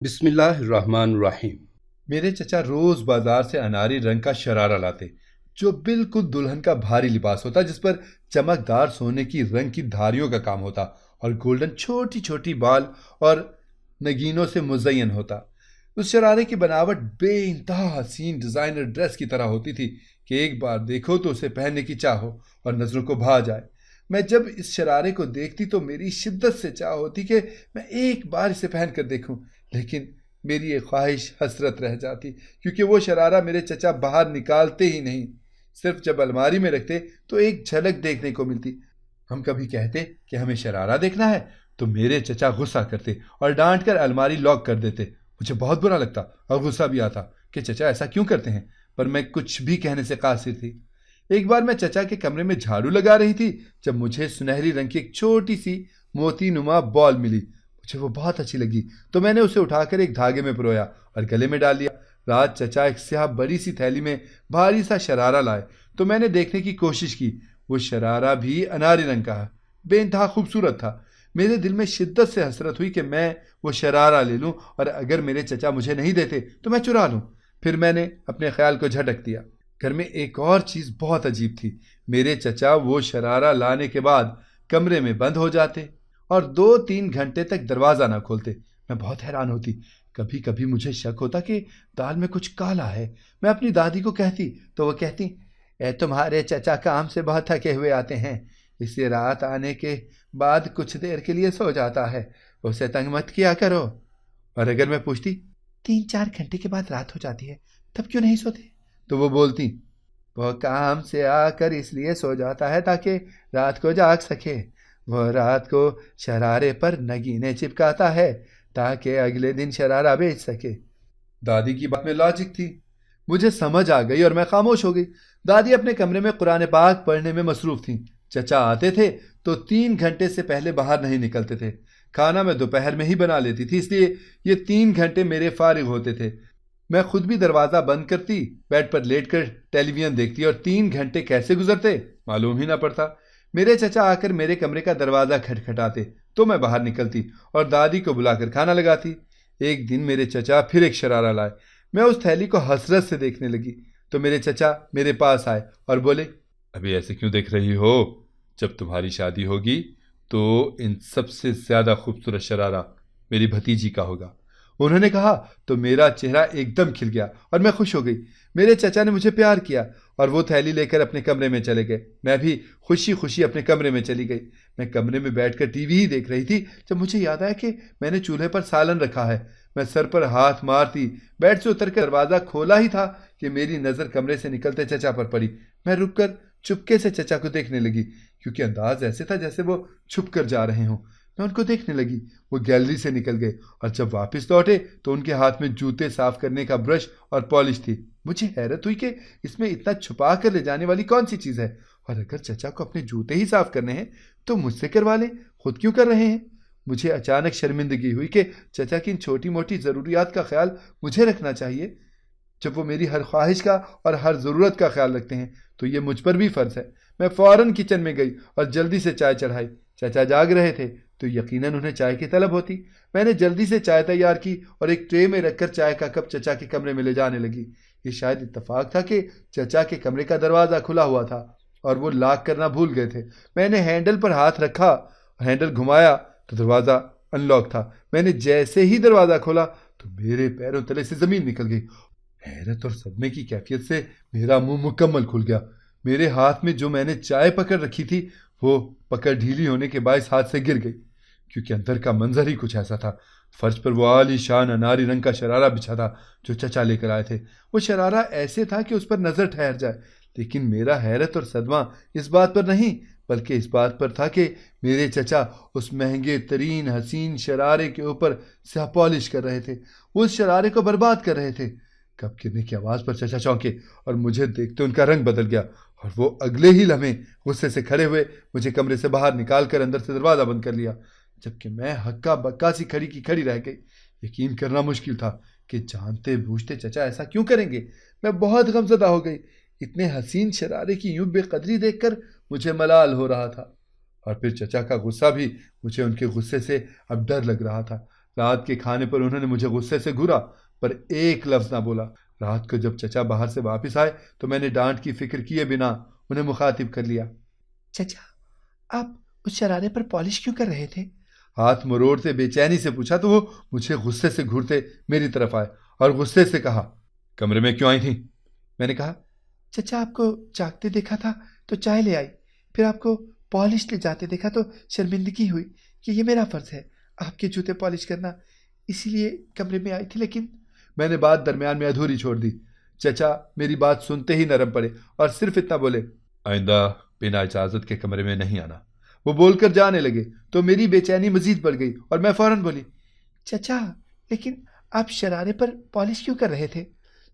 بسم اللہ الرحمن الرحیم۔ میرے چچا روز بازار سے اناری رنگ کا شرارہ لاتے جو بالکل دلہن کا بھاری لباس ہوتا، جس پر چمکدار سونے کی رنگ کی دھاریوں کا کام ہوتا اور گولڈن چھوٹی چھوٹی بال اور نگینوں سے مزین ہوتا۔ اس شرارے کی بناوٹ بے انتہا حسین ڈیزائنر ڈریس کی طرح ہوتی تھی کہ ایک بار دیکھو تو اسے پہننے کی چاہ ہو اور نظروں کو بھا جائے۔ میں جب اس شرارے کو دیکھتی تو میری شدت سے چاہ ہوتی کہ میں ایک بار اسے پہن کر دیکھوں، لیکن میری ایک خواہش حسرت رہ جاتی، کیونکہ وہ شرارہ میرے چچا باہر نکالتے ہی نہیں، صرف جب الماری میں رکھتے تو ایک جھلک دیکھنے کو ملتی۔ ہم کبھی کہتے کہ ہمیں شرارہ دیکھنا ہے تو میرے چچا غصہ کرتے اور ڈانٹ کر الماری لاک کر دیتے۔ مجھے بہت برا لگتا اور غصہ بھی آتا کہ چچا ایسا کیوں کرتے ہیں، پر میں کچھ بھی کہنے سے قاصر تھی۔ ایک بار میں چچا کے کمرے میں جھاڑو لگا رہی تھی جب مجھے سنہری رنگ کی ایک چھوٹی سی موتی نما بال ملی۔ مجھے وہ بہت اچھی لگی تو میں نے اسے اٹھا کر ایک دھاگے میں پرویا اور گلے میں ڈال لیا۔ رات چچا ایک سیاہ بڑی سی تھیلی میں بھاری سا شرارہ لائے تو میں نے دیکھنے کی کوشش کی۔ وہ شرارہ بھی اناری رنگ کا بے انتہا خوبصورت تھا۔ میرے دل میں شدت سے حسرت ہوئی کہ میں وہ شرارہ لے لوں اور اگر میرے چچا مجھے نہیں دیتے تو میں چرا لوں۔ پھر میں نے اپنے خیال کو جھٹک دیا۔ گھر میں ایک اور چیز بہت عجیب تھی۔ میرے چچا وہ شرارہ لانے کے بعد کمرے میں بند ہو جاتے اور 2-3 گھنٹے تک دروازہ نہ کھولتے۔ میں بہت حیران ہوتی۔ کبھی کبھی مجھے شک ہوتا کہ دال میں کچھ کالا ہے۔ میں اپنی دادی کو کہتی تو وہ کہتی، اے تمہارے چچا کام سے بہت تھکے ہوئے آتے ہیں، اسی رات آنے کے بعد کچھ دیر کے لیے سو جاتا ہے، اسے تنگ مت کیا کرو۔ اور اگر میں پوچھتی 3-4 گھنٹے کے بعد رات ہو جاتی ہے تب کیوں نہیں سوتے، تو وہ بولتی، وہ کام سے آ کر اس لیے سو جاتا ہے تاکہ رات کو جاگ سکے، وہ رات کو شرارے پر نگینے چپکاتا ہے تاکہ اگلے دن شرارہ بیچ سکے۔ دادی کی بات میں لاجک تھی۔ مجھے سمجھ آ گئی اور میں خاموش ہو گئی۔ دادی اپنے کمرے میں قرآن پاک پڑھنے میں مصروف تھیں۔ چچا آتے تھے تو 3 گھنٹے سے پہلے باہر نہیں نکلتے تھے۔ کھانا میں دوپہر میں ہی بنا لیتی تھی، اس لیے یہ 3 گھنٹے میرے فارغ ہوتے تھے۔ میں خود بھی دروازہ بند کرتی، بیڈ پر لیٹ کر ٹیلی ویژن دیکھتی اور 3 گھنٹے کیسے گزرتے معلوم ہی نہ پڑتا۔ میرے چچا آ کر میرے کمرے کا دروازہ کھٹکھٹاتے تو میں باہر نکلتی اور دادی کو بلا کر کھانا لگاتی۔ ایک دن میرے چچا پھر ایک شرارہ لائے۔ میں اس تھیلی کو حسرت سے دیکھنے لگی تو میرے چچا میرے پاس آئے اور بولے، ابھی ایسے کیوں دیکھ رہی ہو؟ جب تمہاری شادی ہوگی تو ان سب سے زیادہ خوبصورت شرارہ میری بھتیجی کا ہوگا۔ انہوں نے کہا تو میرا چہرہ ایک دم کھل گیا اور میں خوش ہو گئی۔ میرے چچا نے مجھے پیار کیا اور وہ تھیلی لے کر اپنے کمرے میں چلے گئے۔ میں بھی خوشی خوشی اپنے کمرے میں چلی گئی۔ میں کمرے میں بیٹھ کر ٹی وی ہی دیکھ رہی تھی جب مجھے یاد آیا کہ میں نے چولہے پر سالن رکھا ہے۔ میں سر پر ہاتھ مارتی بیڈ سے اتر کر دروازہ کھولا ہی تھا کہ میری نظر کمرے سے نکلتے چچا پر پڑی۔ میں رک کر چپکے سے چچا کو دیکھنے لگی، کیونکہ انداز ایسے تھا جیسے وہ چھپ کر جا رہے ہوں۔ میں ان کو دیکھنے لگی۔ وہ گیلری سے نکل گئے اور جب واپس لوٹے تو ان کے ہاتھ میں جوتے صاف کرنے کا برش اور پالش تھی۔ مجھے حیرت ہوئی کہ اس میں اتنا چھپا کر لے جانے والی کون سی چیز ہے، اور اگر چچا کو اپنے جوتے ہی صاف کرنے ہیں تو مجھ سے کروا لیں، خود کیوں کر رہے ہیں؟ مجھے اچانک شرمندگی ہوئی کہ چچا کی ان چھوٹی موٹی ضروریات کا خیال مجھے رکھنا چاہیے۔ جب وہ میری ہر خواہش کا اور ہر ضرورت کا خیال رکھتے ہیں تو یہ مجھ پر بھی فرض ہے۔ میں فوراً کچن میں گئی اور جلدی سے چائے چڑھائی۔ چچا جاگ رہے تھے تو یقیناً انہیں چائے کی طلب ہوتی۔ میں نے جلدی سے چائے تیار کی اور ایک ٹرے میں رکھ کر چائے کا کپ چچا کے کمرے میں لے جانے لگی۔ یہ شاید اتفاق تھا کہ چچا کے کمرے کا دروازہ کھلا ہوا تھا اور وہ لاک کرنا بھول گئے تھے۔ میں نے ہینڈل پر ہاتھ رکھا اور ہینڈل گھمایا تو دروازہ ان لاک تھا۔ میں نے جیسے ہی دروازہ کھولا تو میرے پیروں تلے سے زمین نکل گئی۔ حیرت اور صدمے کی کیفیت سے میرا منہ مکمل کھل گیا۔ میرے ہاتھ میں جو میں نے چائے پکڑ رکھی تھی وہ پکڑ ڈھیلی ہونے کے باعث ہاتھ سے گر گئی، کیونکہ اندر کا منظر ہی کچھ ایسا تھا۔ فرش پر وہ عالی شان اناری رنگ کا شرارہ بچھا تھا جو چچا لے کر آئے تھے۔ وہ شرارہ ایسے تھا کہ اس پر نظر ٹھہر جائے، لیکن میرا حیرت اور صدمہ اس بات پر نہیں بلکہ اس بات پر تھا کہ میرے چچا اس مہنگے ترین حسین شرارے کے اوپر سیاہ پالش کر رہے تھے۔ وہ اس شرارے کو برباد کر رہے تھے۔ کپ گرنے کی آواز پر چچا چونکے اور مجھے دیکھتے ان کا رنگ بدل گیا اور وہ اگلے ہی لمحے غصے سے کھڑے ہوئے مجھے کمرے سے باہر نکال کر اندر سے دروازہ بند کر لیا، جبکہ میں ہکا بکا سی کھڑی کی کھڑی رہ گئی۔ یقین کرنا مشکل تھا کہ جانتے بوجھتے چچا ایسا کیوں کریں گے۔ میں بہت غمزدہ ہو گئی۔ اتنے حسین شرارے کی یوں بے قدری دیکھ کر مجھے ملال ہو رہا تھا، اور پھر چچا کا غصہ بھی، مجھے ان کے غصے سے اب ڈر لگ رہا تھا۔ رات کے کھانے پر انہوں نے مجھے غصے سے گھورا پر ایک لفظ نہ بولا۔ رات کو جب چچا باہر سے واپس آئے تو میں نے ڈانٹ کی فکر کیے بنا انہیں مخاطب کر لیا۔ چچا، آپ اس شرارے پر پالش کیوں کر رہے تھے؟ ہاتھ مروڑتے بے چینی سے پوچھا تو وہ مجھے غصے سے گھورتے میری طرف آئے اور غصے سے کہا، کمرے میں کیوں آئی تھی؟ میں نے کہا، چچا آپ کو جاگتے دیکھا تھا تو چائے لے آئی، پھر آپ کو پالش لے جاتے دیکھا تو شرمندگی ہوئی کہ یہ میرا فرض ہے آپ کے جوتے پالش کرنا، اسی لیے کمرے میں آئی تھی۔ لیکن میں نے بات درمیان میں ادھوری چھوڑ دی۔ چچا میری بات سنتے ہی نرم پڑے اور صرف اتنا بولے، آئندہ بنا اجازت کے کمرے میں نہیں آنا۔ وہ بول کر جانے لگے تو میری بے چینی مزید بڑھ گئی اور میں فوراً بولی، چچا لیکن آپ شرارے پر پالش کیوں کر رہے تھے؟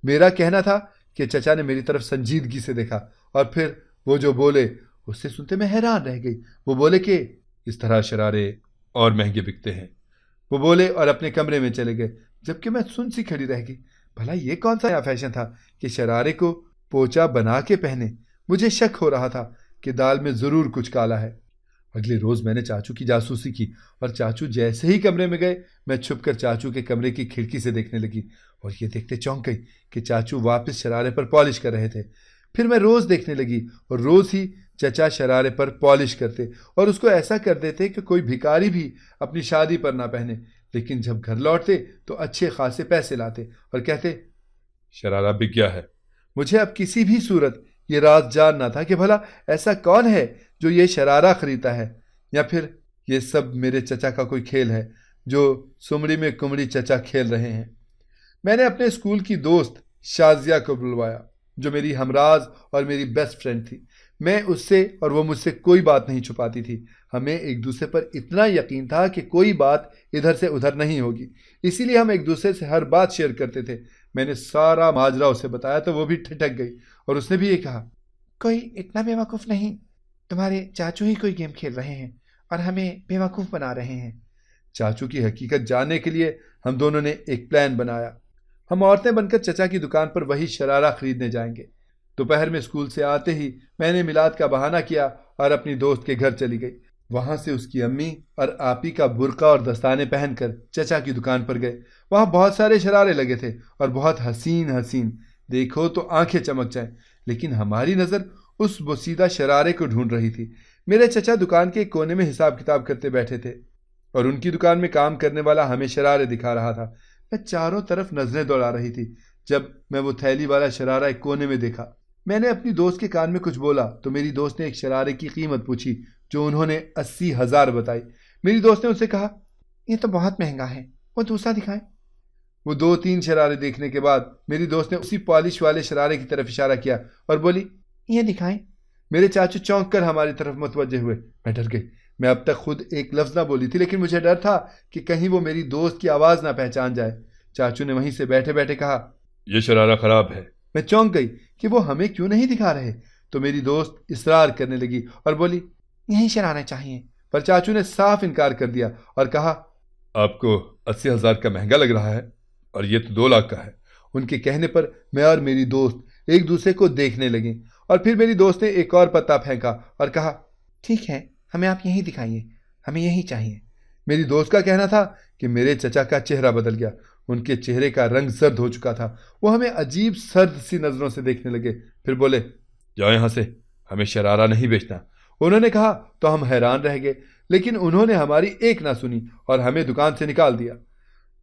میرا کہنا تھا کہ چچا نے میری طرف سنجیدگی سے دیکھا اور پھر وہ جو بولے اس سے سنتے میں حیران رہ گئی۔ وہ بولے کہ اس طرح شرارے اور مہنگے بکتے ہیں۔ وہ بولے اور اپنے کمرے میں چلے گئے، جبکہ میں سن سی کھڑی رہ گئی۔ بھلا یہ کون سا نیا فیشن تھا کہ شرارے کو پوچا بنا کے پہنے؟ مجھے شک ہو رہا تھا کہ دال میں ضرور کچھ کالا ہے۔ اگلے روز میں نے چاچو کی جاسوسی کی اور چاچو جیسے ہی کمرے میں گئے میں چھپ کر چاچو کے کمرے کی کھڑکی سے دیکھنے لگی اور یہ دیکھتے چونک گئی کہ چاچو واپس شرارے پر پالش کر رہے تھے۔ پھر میں روز دیکھنے لگی اور روز ہی چچا شرارے پر پالش کرتے اور اس کو ایسا کر دیتے کہ کوئی بھکاری بھی اپنی شادی پر نہ پہنے، لیکن جب گھر لوٹتے تو اچھے خاصے پیسے لاتے اور کہتے شرارہ بک گیا ہے۔ مجھے اب کسی بھی صورت یہ راز جاننا تھا کہ بھلا ایسا کون ہے جو یہ شرارہ خریدتا ہے، یا پھر یہ سب میرے چچا کا کوئی کھیل ہے جو سمڑی میں کمڑی چچا کھیل رہے ہیں۔ میں نے اپنے اسکول کی دوست شازیہ کو بلوایا جو میری ہمراز اور میری بیسٹ فرینڈ تھی۔ میں اس سے اور وہ مجھ سے کوئی بات نہیں چھپاتی تھی۔ ہمیں ایک دوسرے پر اتنا یقین تھا کہ کوئی بات ادھر سے ادھر نہیں ہوگی، اسی لیے ہم ایک دوسرے سے ہر بات شیئر کرتے تھے۔ میں نے سارا ماجرا اسے بتایا تو وہ بھی ٹھٹک گئی اور اس نے بھی یہ کہا، کوئی اتنا بے وقوف نہیں، تمہارے چاچو ہی کوئی گیم کھیل رہے ہیں اور ہمیں بے وقوف بنا رہے ہیں۔ چاچو کی حقیقت جاننے کے لیے ہم دونوں نے ایک پلان بنایا۔ ہم عورتیں بن کر چچا کی دکان پر وہی شرارہ خریدنے جائیں گے۔ دوپہر میں اسکول سے آتے ہی میں نے میلاد کا بہانہ کیا اور اپنی دوست کے گھر چلی گئی۔ وہاں سے اس کی امی اور آپی کا برقع اور دستانے پہن کر چچا کی دکان پر گئے۔ وہاں بہت سارے شرارے لگے تھے اور بہت حسین حسین، دیکھو تو آنکھیں چمک جائیں، لیکن ہماری نظر اس بوسیدہ شرارے کو ڈھونڈ رہی تھی۔ میرے چچا دکان کے ایک کونے میں حساب کتاب کرتے بیٹھے تھے اور ان کی دکان میں کام کرنے والا ہمیں شرارے دکھا رہا تھا۔ میں چاروں طرف نظریں دوڑا رہی تھی جب میں وہ تھیلی والا شرارہ ایک کونے میں دیکھا۔ میں نے اپنی دوست کے کان میں کچھ بولا تو میری دوست نے ایک شرارے کی قیمت پوچھی جو انہوں نے 80,000 بتائی۔ میری دوست نے ان سے کہا، یہ تو بہت مہنگا ہے، وہ دوسرا دکھائیں۔ وہ 2-3 شرارے دیکھنے کے بعد میری دوست نے اسی پالش والے شرارے کی طرف اشارہ کیا اور بولی، یہ دکھائیں۔ میرے چاچو چونک کر ہماری طرف متوجہ ہوئے۔ میں ڈر گئی۔ میں اب تک خود ایک لفظ نہ بولی تھی، لیکن مجھے ڈر تھا کہ کہیں وہ میری دوست کی آواز نہ پہچان جائے۔ چاچو نے وہیں سے بیٹھے بیٹھے کہا، یہ شرارہ خراب ہے۔ میں چونک گئی کہ وہ ہمیں کیوں نہیں دکھا رہے، تو میری دوست اصرار کرنے لگی اور بولی، یہی شرارے چاہیے۔ پر چاچو نے صاف انکار کر دیا اور کہا، آپ کو 80,000 کا مہنگا لگ رہا ہے اور یہ تو 2 لاکھ کا ہے۔ ان کے کہنے پر میں اور میری دوست ایک دوسرے کو دیکھنے لگیں اور پھر میری دوست نے ایک اور پتا پھینکا اور کہا، ٹھیک ہے، ہمیں آپ یہی دکھائیے، ہمیں یہی چاہیے۔ میری دوست کا کہنا تھا کہ میرے چچا کا چہرہ بدل گیا، ان کے چہرے کا رنگ زرد ہو چکا تھا۔ وہ ہمیں عجیب سرد سی نظروں سے دیکھنے لگے، پھر بولے، جاؤ یہاں سے، ہمیں شرارہ نہیں بیچنا۔ انہوں نے کہا تو ہم حیران رہ گئے، لیکن انہوں نے ہماری ایک نہ سنی اور ہمیں دکان سے نکال دیا۔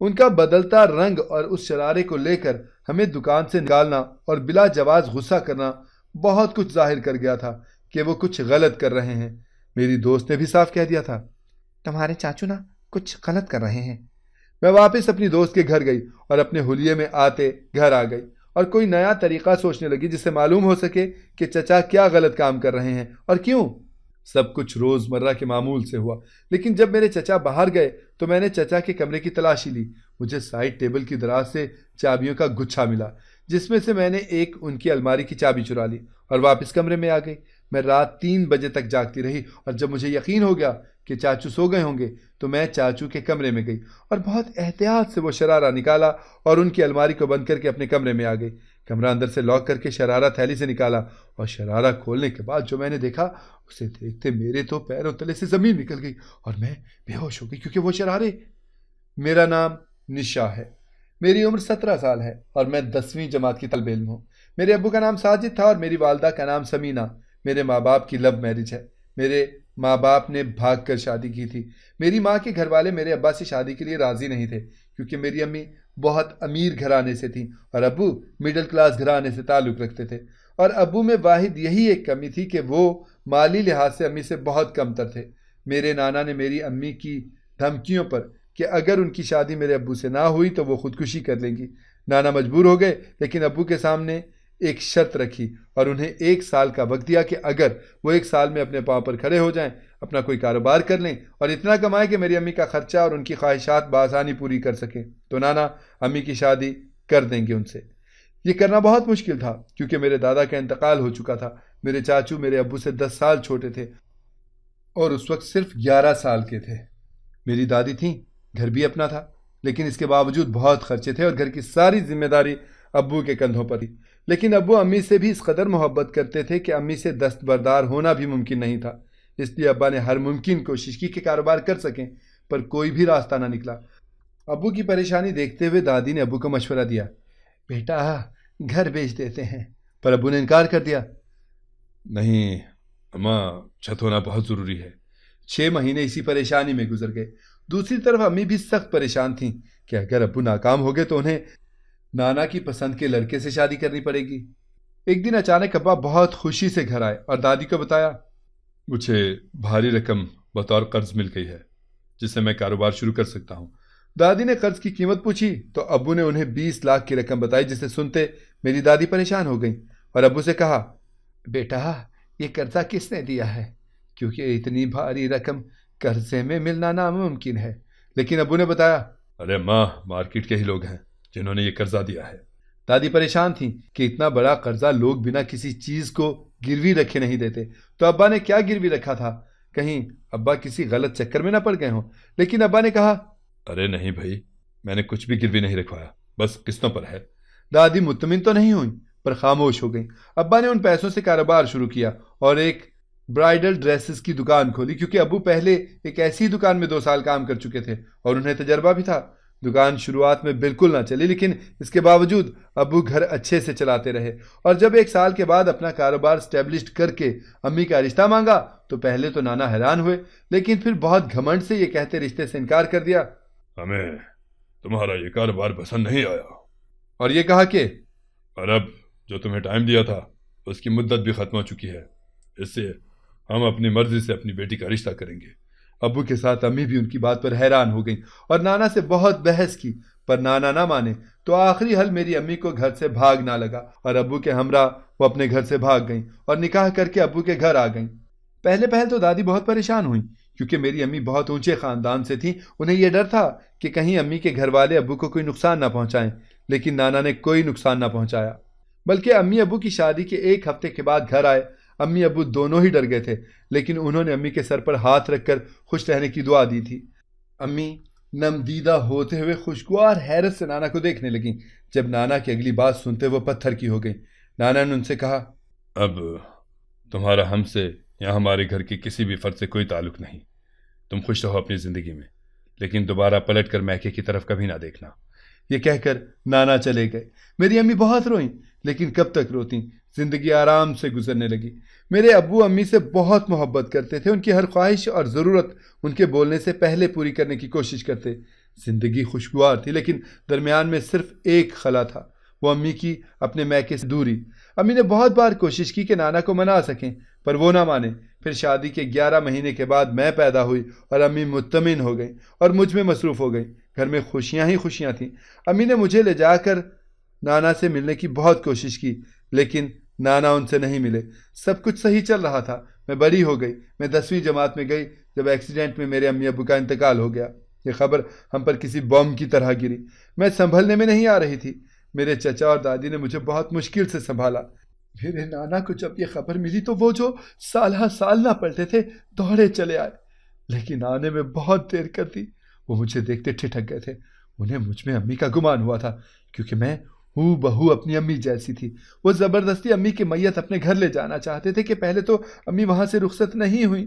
ان کا بدلتا رنگ اور اس شرارے کو لے کر ہمیں دکان سے نکالنا اور بلا جواز غصہ کرنا بہت کچھ ظاہر کر گیا تھا کہ وہ کچھ غلط کر رہے ہیں۔ میری دوست نے بھی صاف کہہ دیا تھا، تمہارے چاچو نا کچھ غلط کر رہے ہیں۔ میں واپس اپنی دوست کے گھر گئی اور اپنے حلیے میں آتے گھر آ گئی اور کوئی نیا طریقہ سوچنے لگی جس سے معلوم ہو سکے کہ چچا کیا غلط کام کر رہے ہیں اور کیوں۔ سب کچھ روز مرہ کے معمول سے ہوا، لیکن جب میرے چچا باہر گئے تو میں نے چچا کے کمرے کی تلاشی لی۔ مجھے سائڈ ٹیبل کی دراز سے چابیوں کا گچھا ملا، جس میں سے میں نے ایک ان کی الماری کی چابی چرا لی اور واپس کمرے میں آ گئی۔ میں رات 3 بجے تک جاگتی رہی اور جب مجھے یقین ہو گیا کہ چاچو سو گئے ہوں گے تو میں چاچو کے کمرے میں گئی اور بہت احتیاط سے وہ شرارہ نکالا اور ان کی الماری کو بند کر کے اپنے کمرے میں آ گئی۔ کمرہ اندر سے لاک کر کے شرارہ تھیلی سے نکالا اور شرارہ کھولنے کے بعد جو میں نے دیکھا اسے دیکھتے میرے تو پیروں تلے سے زمین نکل گئی اور میں بے ہوش ہو گئی، کیونکہ وہ شرارے میرا نام نشا ہے، میری عمر 17 سال ہے اور میں 10ویں جماعت کی طالب علم ہوں۔ میرے ابو کا نام ساجد تھا اور میری والدہ کا نام سمینہ۔ میرے ماں باپ کی لو میرج ہے، میرے ماں باپ نے بھاگ کر شادی کی تھی۔ میری ماں کے گھر والے میرے ابا سے شادی کے لیے راضی نہیں تھے کیونکہ میری امی بہت امیر گھرانے سے تھیں اور ابو مڈل کلاس گھرانے سے تعلق رکھتے تھے، اور ابو میں واحد یہی ایک کمی تھی کہ وہ مالی لحاظ سے امی سے بہت کم تر تھے۔ میرے نانا نے میری امی کی دھمکیوں پر کہ اگر ان کی شادی میرے ابو سے نہ ہوئی تو وہ خودکشی کر لیں گی، نانا مجبور ہو گئے، لیکن ابو کے سامنے ایک شرط رکھی اور انہیں 1 سال کا وقت دیا کہ اگر وہ 1 سال میں اپنے پاؤں پر کھڑے ہو جائیں، اپنا کوئی کاروبار کر لیں اور اتنا کمائیں کہ میری امی کا خرچہ اور ان کی خواہشات بآسانی پوری کر سکیں، تو نانا امی کی شادی کر دیں گے ان سے۔ یہ کرنا بہت مشکل تھا کیونکہ میرے دادا کا انتقال ہو چکا تھا۔ میرے چاچو میرے ابو سے 10 سال چھوٹے تھے اور اس وقت صرف 11 سال کے تھے۔ میری دادی تھیں، گھر بھی اپنا تھا، لیکن اس کے باوجود بہت خرچے تھے اور گھر کی ساری ذمہ داری ابو کے کندھوں پر تھی۔ لیکن ابو امی سے بھی اس قدر محبت کرتے تھے کہ امی سے دستبردار ہونا بھی ممکن نہیں تھا، اس لیے ابا نے ہر ممکن کوشش کی کہ کاروبار کر سکیں، پر کوئی بھی راستہ نہ نکلا۔ ابو کی پریشانی دیکھتے ہوئے دادی نے ابو کو مشورہ دیا، بیٹا گھر بیچ دیتے ہیں، پر ابو نے انکار کر دیا۔ نہیں اماں، چھت ہونا بہت ضروری ہے۔ 6 مہینے اسی پریشانی میں گزر گئے۔ دوسری طرف امی بھی سخت پریشان تھیں کہ اگر ابو ناکام ہو گئے تو انہیں نانا کی پسند کے لڑکے سے شادی کرنی پڑے گی۔ ایک دن اچانک ابا بہت خوشی سے گھر آئے اور دادی کو بتایا، مجھے بھاری رقم بطور قرض مل گئی ہے جس سے میں کاروبار شروع کر سکتا ہوں۔ دادی نے قرض کی قیمت پوچھی تو ابو نے انہیں 20 لاکھ کی رقم بتائی، جسے سنتے میری دادی پریشان ہو گئیں اور ابو سے کہا، بیٹا یہ قرضہ کس نے دیا ہے؟ کیونکہ اتنی بھاری رقم قرضے میں ملنا ناممکن ہے۔ لیکن ابو نے بتایا، ارے ماں، مارکیٹ کے ہی لوگ ہیں جنہوں نے یہ قرضہ دیا ہے۔ دادی پریشان تھیں کہ اتنا بڑا قرضہ لوگ بنا کسی چیز کو گروی رکھے نہیں دیتے، تو ابا نے کیا گروی رکھا تھا؟ کہیں ابا کسی غلط چکر میں نہ پڑ گئے ہوں۔ لیکن ابا نے کہا، ارے نہیں بھائی، میں نے کچھ بھی گروی نہیں رکھوایا، بس قسطوں پر ہے۔ دادی مطمئن تو نہیں ہوئی پر خاموش ہو گئیں۔ ابا نے ان پیسوں سے کاروبار شروع کیا اور ایک برائیڈل ڈریسز کی دکان کھولی، کیونکہ ابو پہلے ایک ایسی دکان میں 2 سال کام کر چکے تھے اور انہیں تجربہ بھی تھا۔ دکان شروعات میں بالکل نہ چلی، لیکن اس کے باوجود ابو گھر اچھے سے چلاتے رہے، اور جب 1 سال کے بعد اپنا کاروبار اسٹیبلشڈ کر کے امی کا رشتہ مانگا تو پہلے تو نانا حیران ہوئے، لیکن پھر بہت گھمنڈ سے یہ کہتے رشتے سے انکار کر دیا، ہمیں تمہارا یہ کاروبار پسند نہیں آیا، اور یہ کہا کہ اور اب جو تمہیں ٹائم دیا تھا اس کی مدت بھی ختم ہو چکی ہے، اس سے ہم اپنی مرضی سے اپنی بیٹی کا رشتہ کریں گے۔ ابو کے ساتھ امی بھی ان کی بات پر حیران ہو گئیں اور نانا سے بہت بحث کی، پر نانا نہ مانے تو آخری حل میری امی کو گھر سے بھاگنا لگا اور ابو کے ہمراہ وہ اپنے گھر سے بھاگ گئیں اور نکاح کر کے ابو کے گھر آ گئیں۔ پہلے تو دادی بہت پریشان ہوئیں کیونکہ میری امی بہت اونچے خاندان سے تھیں، انہیں یہ ڈر تھا کہ کہیں امی کے گھر والے ابو کو کوئی نقصان نہ پہنچائیں، لیکن نانا نے کوئی نقصان نہ پہنچایا، بلکہ امی ابو کی شادی کے 1 ہفتے کے بعد گھر آئے۔ امی ابو دونوں ہی ڈر گئے تھے، لیکن انہوں نے امی کے سر پر ہاتھ رکھ کر خوش رہنے کی دعا دی تھی۔ امی نمدیدہ ہوتے ہوئے خوشگوار حیرت سے نانا کو دیکھنے لگیں۔ جب نانا کی اگلی بات سنتے وہ پتھر کی ہو گئیں۔ نانا نے ان سے کہا، اب تمہارا ہم سے یا ہمارے گھر کے کسی بھی فرد سے کوئی تعلق نہیں، تم خوش رہو اپنی زندگی میں، لیکن دوبارہ پلٹ کر میکے کی طرف کبھی نہ دیکھنا۔ یہ کہہ کر نانا چلے گئے۔ میری امی بہت روئیں، لیکن کب تک روتیں، زندگی آرام سے گزرنے لگی۔ میرے ابو امی سے بہت محبت کرتے تھے، ان کی ہر خواہش اور ضرورت ان کے بولنے سے پہلے پوری کرنے کی کوشش کرتے۔ زندگی خوشگوار تھی، لیکن درمیان میں صرف ایک خلا تھا، وہ امی کی اپنے میکے سے دوری۔ امی نے بہت بار کوشش کی کہ نانا کو منا سکیں، پر وہ نہ مانے۔ پھر شادی کے 11 مہینے کے بعد میں پیدا ہوئی اور امی مطمئن ہو گئیں اور مجھ میں مصروف ہو گئیں۔ گھر میں خوشیاں ہی خوشیاں تھیں۔ امی نے مجھے لے جا کر نانا سے ملنے کی بہت کوشش کی، لیکن نانا ان سے نہیں ملے۔ سب کچھ صحیح چل رہا تھا، میں بڑی ہو گئی، میں 10ویں جماعت میں گئی جب ایکسیڈنٹ میں میرے امی ابو کا انتقال ہو گیا۔ یہ خبر ہم پر کسی بم کی طرح گری۔ میں سنبھلنے میں نہیں آ رہی تھی۔ میرے چچا اور دادی نے مجھے بہت مشکل سے سنبھالا۔ میرے نانا کو جب یہ خبر ملی تو وہ جو سال ہر سال نہ پلٹے تھے دوڑے چلے آئے، لیکن آنے میں بہت دیر کر دی۔ وہ مجھے دیکھتے ٹھٹک گئے تھے۔ انہیں مجھ میں امی کا گمان ہوا تھا کیونکہ میں ہوں بہو اپنی امی جیسی تھی۔ وہ زبردستی امی کی میت اپنے گھر لے جانا چاہتے تھے کہ پہلے تو امی وہاں سے رخصت نہیں ہوئی،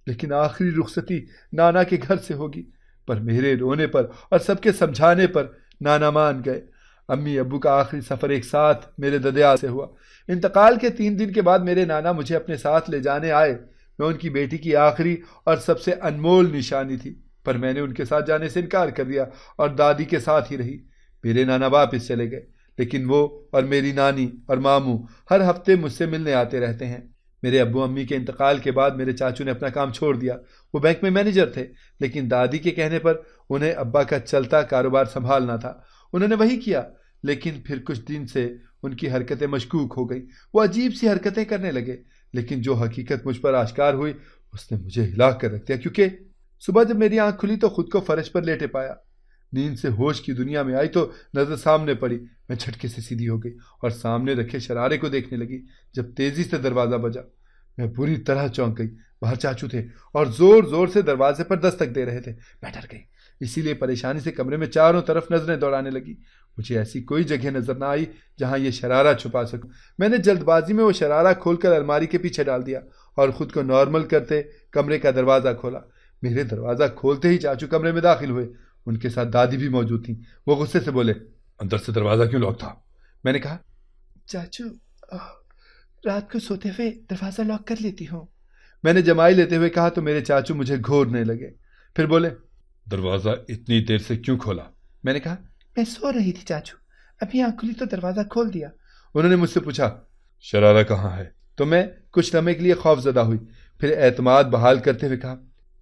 لیکن آخری رخصتی نانا کے گھر سے ہوگی۔ پر میرے رونے پر اور سب کے سمجھانے پر نانا مان گئے۔ امی ابو کا آخری سفر ایک ساتھ میرے ددیال سے ہوا۔ انتقال کے 3 دن کے بعد میرے نانا مجھے اپنے ساتھ لے جانے آئے۔ میں ان کی بیٹی کی آخری اور سب سے انمول نشانی تھی، پر میں نے ان کے ساتھ جانے سے انکار کر دیا اور دادی کے ساتھ ہی رہی۔ میرے نانا واپس چلے گئے، لیکن وہ اور میری نانی اور ماموں ہر ہفتے مجھ سے ملنے آتے رہتے ہیں۔ میرے ابو امی کے انتقال کے بعد میرے چاچو نے اپنا کام چھوڑ دیا۔ وہ بینک میں مینیجر تھے، لیکن دادی کے کہنے پر انہیں ابا کا چلتا کاروبار سنبھالنا تھا۔ انہوں نے وہی کیا، لیکن پھر کچھ دن سے ان کی حرکتیں مشکوک ہو گئی۔ وہ عجیب سی حرکتیں کرنے لگے، لیکن جو حقیقت مجھ پر آشکار ہوئی اس نے مجھے ہلا کر رکھ دیا، کیونکہ صبح جب میری آنکھ کھلی تو خود کو فرش پر لیٹے پایا۔ نیند سے ہوش کی دنیا میں آئی تو نظر سامنے پڑی۔ میں جھٹکے سے سیدھی ہو گئی اور سامنے رکھے شرارے کو دیکھنے لگی۔ جب تیزی سے دروازہ بجا، میں بری طرح چونک گئی۔ باہر چاچو تھے اور زور زور سے دروازے پر دستک دے رہے تھے۔ میں ڈر گئی، اسی لیے پریشانی سے کمرے میں چاروں طرف نظریں دوڑانے لگی۔ مجھے ایسی کوئی جگہ نظر نہ آئی جہاں یہ شرارہ چھپا سکوں۔ میں نے جلد بازی میں وہ شرارہ کھول کر الماری کے پیچھے ڈال دیا اور خود کو نارمل کرتے کمرے کا دروازہ کھولا۔ میرے دروازہ کھولتے ہی چاچو کمرے میں داخل ہوئے۔ ان کے ساتھ دادی بھی موجود تھیں۔ وہ غصے سے بولے، اندر سے دروازہ کیوں لاک تھا؟ میں نے کہا، چاچو رات کو سوتے ہوئے دروازہ لاک کر لیتی ہوں۔ میں نے جمائی لیتے ہوئے کہا تو میرے چاچو مجھے گھورنے لگے۔ پھر بولے، دروازہ اتنی دیر سے کیوں کھولا؟ میں نے کہا، میں سو رہی تھی چاچو، ابھی آنکھ کھلی تو دروازہ کھول دیا۔ انہوں نے مجھ سے پوچھا، شرارہ کہاں ہے؟ تو میں کچھ لمحے کے لیے خوف زدہ ہوئی، پھر اعتماد بحال کرتے ہوئے کہا،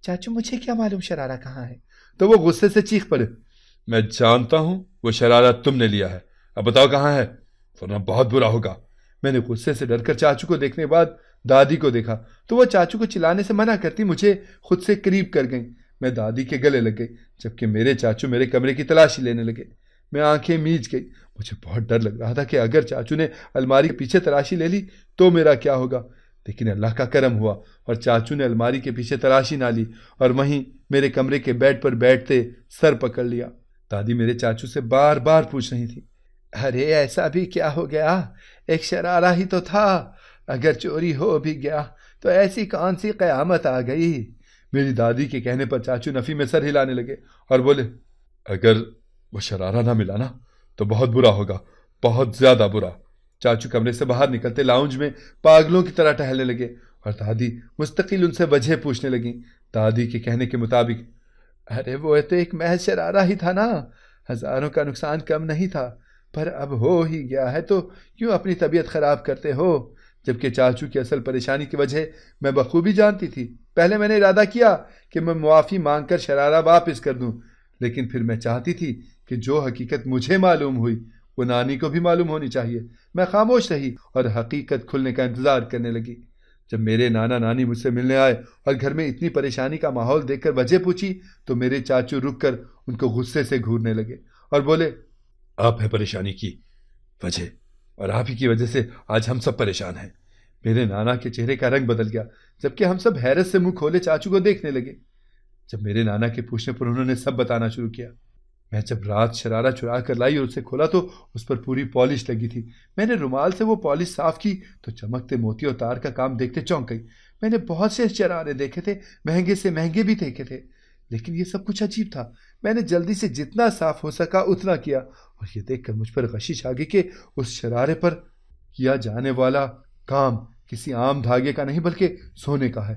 چاچو مجھے کیا معلوم شرارہ کہاں ہے؟ تو وہ غصے سے چیخ پڑے، میں جانتا ہوں وہ شرارہ تم نے لیا ہے، اب بتاؤ کہاں ہے، ورنہ بہت برا ہوگا۔ میں نے غصے سے ڈر کر چاچو کو دیکھنے بعد دادی کو دیکھا تو وہ چاچو کو چلانے سے منع کرتی مجھے خود سے قریب کر گئیں۔ میں دادی کے گلے لگ گئی، جبکہ میرے چاچو میرے کمرے کی تلاشی لینے لگے۔ میں آنکھیں میچ گئی، مجھے بہت ڈر لگ رہا تھا کہ اگر چاچو نے الماری کے پیچھے تلاشی لے لی تو میرا کیا ہوگا، لیکن اللہ کا کرم ہوا اور چاچو نے الماری کے پیچھے تلاشی نہ لی اور وہیں میرے کمرے کے بیڈ پر بیٹھتے سر پکڑ لیا۔ دادی میرے چاچو سے بار بار پوچھ رہی تھی، ارے ایسا بھی کیا ہو گیا، ایک شرارہ ہی تو تھا، اگر چوری ہو بھی گیا تو ایسی کون سی قیامت آ گئی۔ میری دادی کے کہنے پر چاچو نفی میں سر ہلانے لگے اور بولے، اگر وہ شرارہ نہ ملا نا تو بہت برا ہوگا، بہت زیادہ برا۔ چاچو کمرے سے باہر نکلتے لاؤنج میں پاگلوں کی طرح ٹہلنے لگے اور دادی مستقل ان سے وجہ پوچھنے لگیں۔ دادی کے کہنے کے مطابق، ارے وہ تو ایک محض شرارہ ہی تھا نا، ہزاروں کا نقصان کم نہیں تھا، پر اب ہو ہی گیا ہے تو کیوں اپنی طبیعت خراب کرتے ہو؟ جبکہ چاچو کی اصل پریشانی کی وجہ میں بخوبی جانتی تھی۔ پہلے میں نے ارادہ کیا کہ میں معافی مانگ کر شرارہ واپس کر دوں، لیکن پھر میں چاہتی تھی کہ جو حقیقت مجھے معلوم ہوئی وہ نانی کو بھی معلوم ہونی چاہیے۔ میں خاموش رہی اور حقیقت کھلنے کا انتظار کرنے لگی۔ جب میرے نانا نانی مجھ سے ملنے آئے اور گھر میں اتنی پریشانی کا ماحول دیکھ کر وجہ پوچھی تو میرے چاچو رک کر ان کو غصے سے گھورنے لگے اور بولے، آپ ہے پریشانی کی وجہ اور آپ ہی کی وجہ سے آج ہم سب پریشان ہیں۔ میرے نانا کے چہرے کا رنگ بدل گیا، جبکہ ہم سب حیرت سے منہ کھولے چاچو کو دیکھنے لگے۔ جب میرے نانا کے پوچھنے پر انہوں نے سب بتانا شروع کیا۔ میں جب رات شرارہ چرا کر لائی اور اسے کھولا تو اس پر پوری پالش لگی تھی۔ میں نے رومال سے وہ پالش صاف کی تو چمکتے موتی اور تار کا کام دیکھتے چونک گئی۔ میں نے بہت سے شرارے دیکھے تھے، مہنگے سے مہنگے بھی دیکھے تھے، لیکن یہ سب کچھ عجیب تھا۔ میں نے جلدی سے جتنا صاف ہو سکا اتنا کیا اور یہ دیکھ کر مجھ پر غشش آ گئی کہ اس شرارے پر کیا جانے والا کام کسی عام دھاگے کا نہیں بلکہ سونے کا ہے۔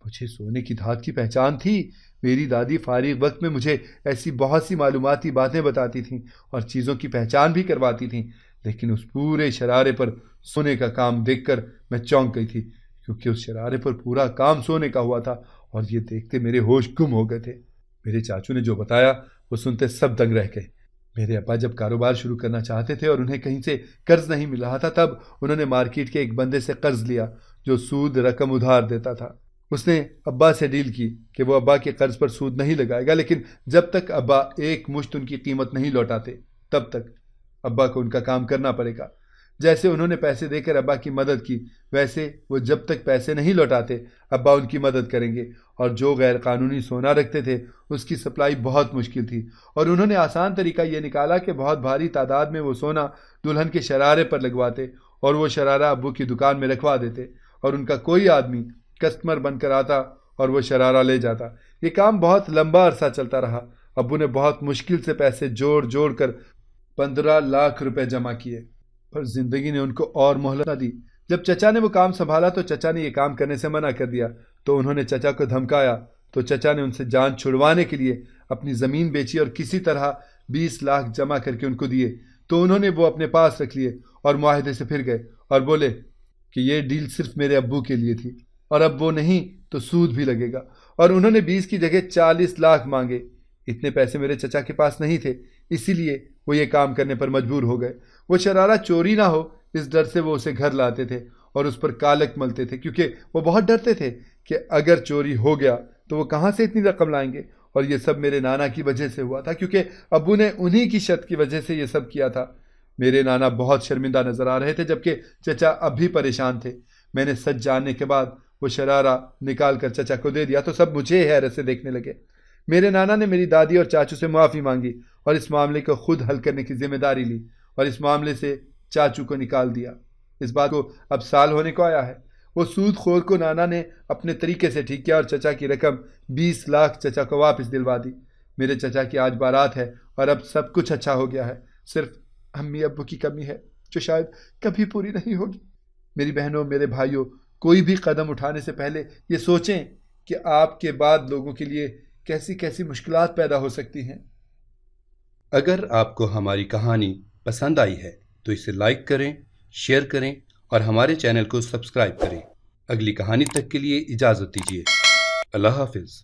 مجھے سونے کی دھات کی پہچان تھی۔ میری دادی فارغ وقت میں مجھے ایسی بہت سی معلوماتی باتیں بتاتی تھیں اور چیزوں کی پہچان بھی کرواتی تھیں، لیکن اس پورے شرارے پر سونے کا کام دیکھ کر میں چونک گئی تھی، کیونکہ اس شرارے پر پورا کام سونے کا ہوا تھا اور یہ دیکھتے میرے ہوش گم ہو گئے تھے۔ میرے چاچو نے جو بتایا وہ سنتے سب دنگ رہ گئے۔ میرے ابا جب کاروبار شروع کرنا چاہتے تھے اور انہیں کہیں سے قرض نہیں مل رہا تھا تب انہوں نے مارکیٹ کے ایک بندے سے قرض لیا جو سود رقم ادھار دیتا تھا۔ اس نے ابا سے ڈیل کی کہ وہ ابا کے قرض پر سود نہیں لگائے گا، لیکن جب تک ابا ایک مشت ان کی قیمت نہیں لوٹاتے تب تک ابا کو ان کا کام کرنا پڑے گا۔ جیسے انہوں نے پیسے دے کر ابا کی مدد کی، ویسے وہ جب تک پیسے نہیں لوٹاتے ابا ان کی مدد کریں گے، اور جو غیر قانونی سونا رکھتے تھے اس کی سپلائی بہت مشکل تھی، اور انہوں نے آسان طریقہ یہ نکالا کہ بہت بھاری تعداد میں وہ سونا دلہن کے شرارے پر لگواتے اور وہ شرارہ ابو کی دکان میں رکھوا دیتے، اور ان کا کوئی آدمی کسٹمر بن کر آتا اور وہ شرارہ لے جاتا۔ یہ کام بہت لمبا عرصہ چلتا رہا۔ ابو نے بہت مشکل سے پیسے جوڑ جوڑ کر 15 لاکھ روپے جمع کیے، پر زندگی نے ان کو اور مہلت نہ دی۔ جب چچا نے وہ کام سنبھالا تو چچا نے یہ کام کرنے سے منع کر دیا، تو انہوں نے چچا کو دھمکایا، تو چچا نے ان سے جان چھڑوانے کے لیے اپنی زمین بیچی اور کسی طرح 20 لاکھ جمع کر کے ان کو دیے، تو انہوں نے وہ اپنے پاس رکھ لیے اور معاہدے سے پھر گئے اور بولے کہ یہ ڈیل صرف میرے ابو کے لیے تھی، اور اب وہ نہیں تو سود بھی لگے گا، اور انہوں نے 20 کی جگہ 40 لاکھ مانگے۔ اتنے پیسے میرے چچا کے پاس نہیں تھے، اسی لیے وہ یہ کام کرنے پر مجبور ہو گئے۔ وہ شرارہ چوری نہ ہو اس ڈر سے وہ اسے گھر لاتے تھے اور اس پر کالک ملتے تھے، کیونکہ وہ بہت ڈرتے تھے کہ اگر چوری ہو گیا تو وہ کہاں سے اتنی رقم لائیں گے، اور یہ سب میرے نانا کی وجہ سے ہوا تھا، کیونکہ ابو نے انہی کی شرط کی وجہ سے یہ سب کیا تھا۔ میرے نانا بہت شرمندہ نظر آ رہے تھے، جبکہ چچا اب بھی پریشان تھے۔ میں نے سچ جاننے کے بعد وہ شرارہ نکال کر چچا کو دے دیا تو سب مجھے حیرت سے دیکھنے لگے۔ میرے نانا نے میری دادی اور چاچو سے معافی مانگی اور اس معاملے کو خود حل کرنے کی ذمہ داری لی، اور اس معاملے سے چاچو کو نکال دیا۔ اس بات کو اب سال ہونے کو آیا ہے۔ وہ سود خور کو نانا نے اپنے طریقے سے ٹھیک کیا اور چچا کی رقم 20 لاکھ چچا کو واپس دلوا دی۔ میرے چچا کی آج بارات ہے اور اب سب کچھ اچھا ہو گیا ہے، صرف امی ابو کی کمی ہے جو شاید کبھی پوری نہیں ہوگی۔ میری بہنوں، میرے بھائیوں، کوئی بھی قدم اٹھانے سے پہلے یہ سوچیں کہ آپ کے بعد لوگوں کے لیے کیسی کیسی مشکلات پیدا ہو سکتی ہیں۔ اگر آپ کو ہماری کہانی پسند آئی ہے تو اسے لائک کریں، شیئر کریں اور ہمارے چینل کو سبسکرائب کریں۔ اگلی کہانی تک کے لیے اجازت دیجیے۔ اللہ حافظ۔